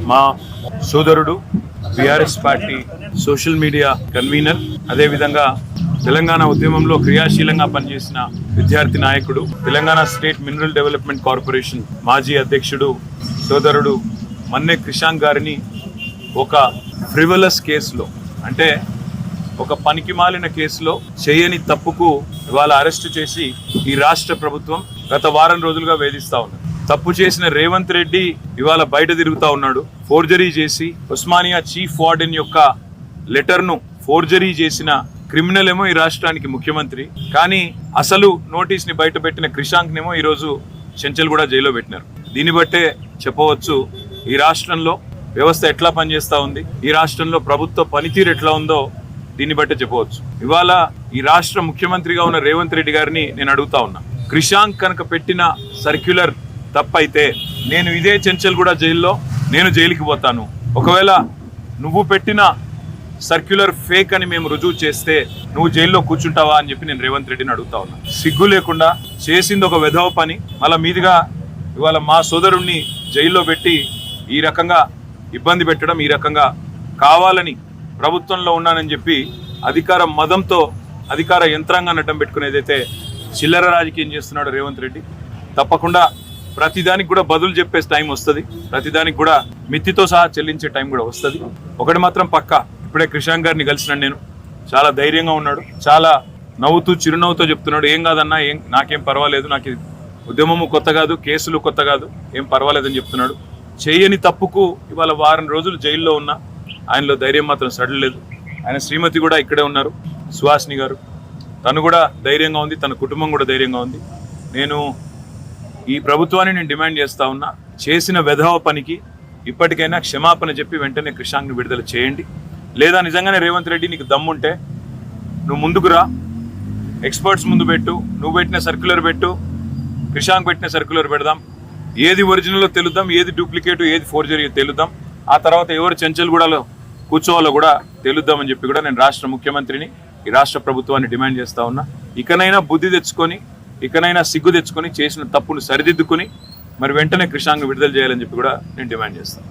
మా సోదరుడు BRS party social media convener, అదేవిధంగా తెలంగాణ ఉద్యమంలో క్రియాశీలంగా పనిచేసిన విద్యార్థి నాయకుడు, Telangana state mineral development corporation మాజీ అధ్యక్షుడు సోదరుడు మన్నె క్రిషాంక్ గారిని ఒక ఫ్రివలస్ కేసులో, అంటే ఒక పనికిమాలిన కేసులో చేయని తప్పుకు ఇవాళ అరెస్టు చేసి ఈ రాష్ట్ర ప్రభుత్వం గత వారం రోజులుగా వేధిస్తా ఉంది. తప్పు చేసిన రేవంత్ రెడ్డి ఇవాళ బయట తిరుగుతా ఉన్నాడు. ఫోర్జరీ చేసి ఉస్మానియా చీఫ్ వార్డెన్ యొక్క లెటర్ను ఫోర్జరీ చేసిన క్రిమినల్ ఏమో ఈ రాష్ట్రానికి ముఖ్యమంత్రి, కానీ అసలు నోటీస్ని బయట పెట్టిన క్రిషాంక్ నేమో ఈరోజు చెంచల్గూడ జైల్లో పెట్టినారు. దీన్ని బట్టే చెప్పవచ్చు ఈ రాష్ట్రంలో వ్యవస్థ ఎట్లా పనిచేస్తూ ఉంది, ఈ రాష్ట్రంలో ప్రభుత్వ పనితీరు ఎట్లా ఉందో దీన్ని బట్టే చెప్పవచ్చు. ఇవాళ ఈ రాష్ట్ర ముఖ్యమంత్రిగా ఉన్న రేవంత్ రెడ్డి గారిని నేను అడుగుతా ఉన్నా, క్రిషాంక్ కనుక పెట్టిన సర్క్యులర్ తప్పైతే నేను ఇదే చెంచల్గూడ జైల్లో నేను జైలుకి పోతాను. ఒకవేళ నువ్వు పెట్టిన సర్క్యులర్ ఫేక్ అని మేము రుజువు చేస్తే నువ్వు జైల్లో కూర్చుంటావా అని చెప్పి నేను రేవంత్ రెడ్డిని అడుగుతా ఉన్నా. సిగ్గు లేకుండా చేసింది ఒక వెధవ పని, మళ్ళా మీదుగా ఇవాళ మా సోదరుణ్ణి జైల్లో పెట్టి ఈ రకంగా ఇబ్బంది పెట్టడం, ఈ రకంగా కావాలని ప్రభుత్వంలో ఉన్నానని చెప్పి అధికార మదంతో అధికార యంత్రాంగాన్ని అడ్డం పెట్టుకునేదైతే చిల్లర రాజకీయం చేస్తున్నాడు రేవంత్ రెడ్డి. తప్పకుండా ప్రతిదానికి కూడా బదులు చెప్పే టైం వస్తుంది, ప్రతిదానికి కూడా మిత్తితో సహా చెల్లించే టైం కూడా వస్తుంది. ఒకటి మాత్రం పక్కా, ఇప్పుడే క్రిషాంక్ గారిని కలిసినాను నేను, చాలా ధైర్యంగా ఉన్నాడు, చాలా నవ్వుతూ చిరునవ్వుతో చెప్తున్నాడు, ఏం కాదన్నా, నాకేం పర్వాలేదు, నాకు ఉద్యమము కొత్త కాదు, కేసులు కొత్త కాదు, ఏం పర్వాలేదని చెప్తున్నాడు. చేయని తప్పుకు ఇవాళ వారం రోజులు జైల్లో ఉన్న ఆయనలో ధైర్యం మాత్రం సడలేదు. ఆయన శ్రీమతి కూడా ఇక్కడే ఉన్నారు, సుహాసిని గారు, తను కూడా ధైర్యంగా ఉంది, తన కుటుంబం కూడా ధైర్యంగా ఉంది. నేను ఈ ప్రభుత్వాన్ని నేను డిమాండ్ చేస్తా ఉన్నా, చేసిన వెధవ పనికి ఇప్పటికైనా క్షమాపణ చెప్పి వెంటనే క్రిషాంక్ని విడుదల చేయండి. లేదా నిజంగానే రేవంత్ రెడ్డి నీకు దమ్ముంటే నువ్వు ముందుకు రా, ఎక్స్పర్ట్స్ ముందు పెట్టు, నువ్వు పెట్టిన సర్క్యులర్ పెట్టు, క్రిషాంక్ పెట్టిన సర్క్యులర్ పెడదాం, ఏది ఒరిజినల్లో తెలుద్దాం, ఏది డూప్లికేట్, ఏది ఫోర్జరీ తెలుద్దాం. ఆ తర్వాత ఎవరు చెంచల్గూడలో కూర్చోవాలో కూడా తెలుద్దామని చెప్పి కూడా నేను రాష్ట్ర ముఖ్యమంత్రిని, ఈ రాష్ట్ర ప్రభుత్వాన్ని డిమాండ్ చేస్తా ఉన్నా. ఇకనైనా బుద్ధి తెచ్చుకొని, ఇకనైనా సిగ్గు తెచ్చుకొని, చేసిన తప్పును సరిదిద్దుకొని మరి వెంటనే క్రిషాంక్ విడుదల చేయాలని చెప్పి కూడా నేను డిమాండ్ చేస్తాను.